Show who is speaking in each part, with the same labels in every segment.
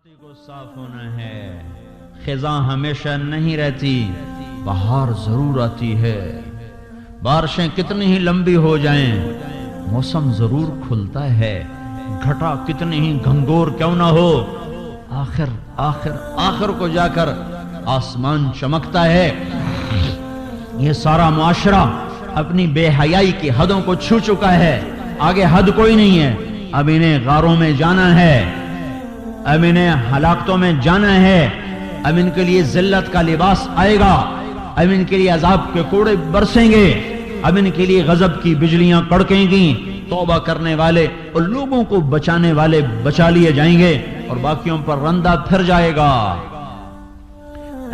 Speaker 1: धरती को साफ होना है। खिज़ां हमेशा नहीं रहती, बहार जरूर आती है। बारिशें कितनी ही लंबी हो जाएं, मौसम जरूर खुलता है। घटा कितनी ही घंघोर क्यों ना हो, आखिर आखिर आखिर को जाकर आसमान चमकता है। ये सारा मुआशरा अपनी बेहयाई की हदों को छू चुका है। आगे हद कोई नहीं है। अब इन्हें गारों में जाना है, अब इन्हें हलाकतों में जाना है। अब इनके लिए जिल्लत का लिबास आएगा, अब इनके लिए अजाब के कोड़े बरसेंगे, अब इनके लिए गजब की बिजलियां कड़केंगी। तौबा करने वाले और लोगों को बचाने वाले बचा लिए जाएंगे और बाकियों पर रंदा फिर जाएगा।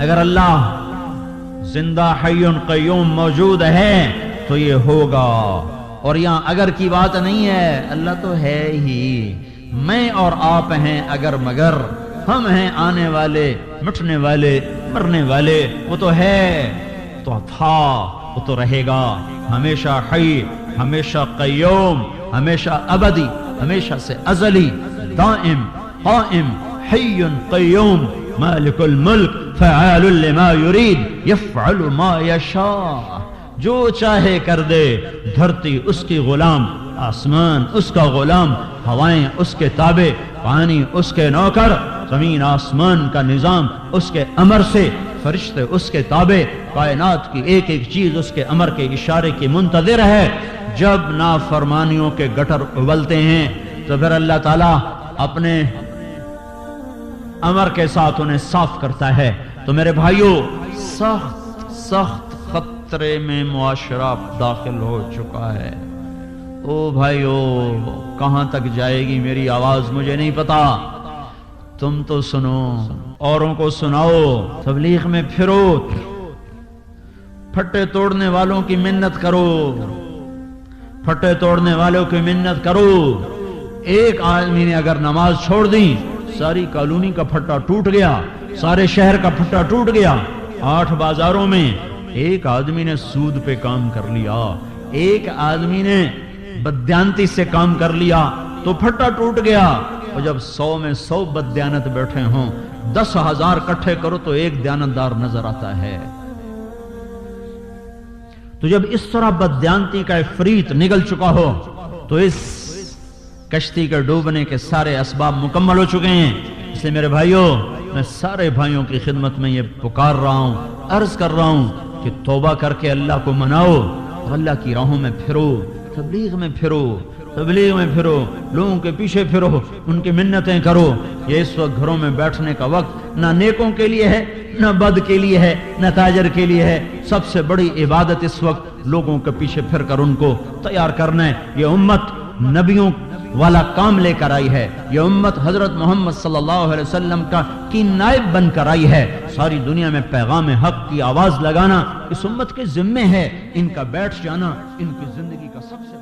Speaker 1: अगर अल्लाह जिंदा हय्युन क़य्यूम मौजूद है तो ये होगा। और यहां अगर की बात नहीं है, अल्लाह तो है ही। मैं और आप हैं अगर मगर, हम हैं आने वाले, मिटने वाले, मरने वाले। वो तो है, तो था, वो तो रहेगा। हमेशा हई, हमेशा क़य्यूम, हमेशा अबदी, हमेशा से अज़ली, दाइम, क़ाइम, हय्युन क़य्यूम, मालिकुल मुल्क, फ़अालुल लिमा युरीद, यफ़अलु मा यशा। जो चाहे कर दे। धरती उसकी गुलाम, आसमान उसका गुलाम, हवाएं उसके ताबे, पानी उसके नौकर, जमीन आसमान का निजाम उसके अमर से, फरिश्ते उसके ताबे, कायनात की एक एक चीज उसके अमर के इशारे की मुंतज़िर है। जब नाफरमानियों के गटर उबलते हैं तो फिर अल्लाह ताला अपने अमर के साथ उन्हें साफ करता है। तो मेरे भाइयों, सख्त सख्त खतरे में मुआशरा दाखिल हो चुका है। ओ भाइयों, कहां तक जाएगी मेरी आवाज मुझे नहीं पता। तुम तो सुनो, औरों को सुनाओ, तबलीग में फिरो, फट्टे तोड़ने वालों की मिन्नत करो, फट्टे तोड़ने वालों की मिन्नत करो। एक आदमी ने अगर नमाज छोड़ दी, सारी कॉलोनी का फट्टा टूट गया, सारे शहर का फट्टा टूट गया। 8 बाजारों में एक आदमी ने सूद पे काम कर लिया, एक आदमी ने बद्यांती से काम कर लिया तो फट्टा टूट गया। और जब 100 में 100 बद्यानत बैठे हों, 10,000 इकट्ठे करो तो एक दयानतदार नजर आता है। तो जब इस तरह बद्यांती का इफरीत निकल चुका हो तो इस कश्ती के डूबने के सारे असबाब मुकम्मल हो चुके हैं। इसलिए मेरे भाइयों, मैं सारे भाइयों की खिदमत में ये पुकार रहा हूं, अर्ज कर रहा हूं कि तौबा करके अल्लाह को मनाओ और अल्लाह की राहों में फिरो, तबलीग में फिरो, तबलीग में फिरो, लोगों के पीछे फिरो, उनकी मिन्नतें करो। ये इस वक्त घरों में बैठने का वक्त ना नेकों के लिए है, ना बद के लिए है, ना ताजर के लिए है। सबसे बड़ी इबादत इस वक्त लोगों के पीछे फिर कर उनको तैयार करना है। ये उम्मत नबियों वाला काम लेकर आई है। ये उम्मत हजरत मोहम्मद सल्लल्लाहु अलैहि वसल्लम की नायब बनकर आई है। सारी दुनिया में पैगाम हक की आवाज लगाना इस उम्मत के जिम्मे है। इनका बैठ जाना इनकी जिंदगी का सबसे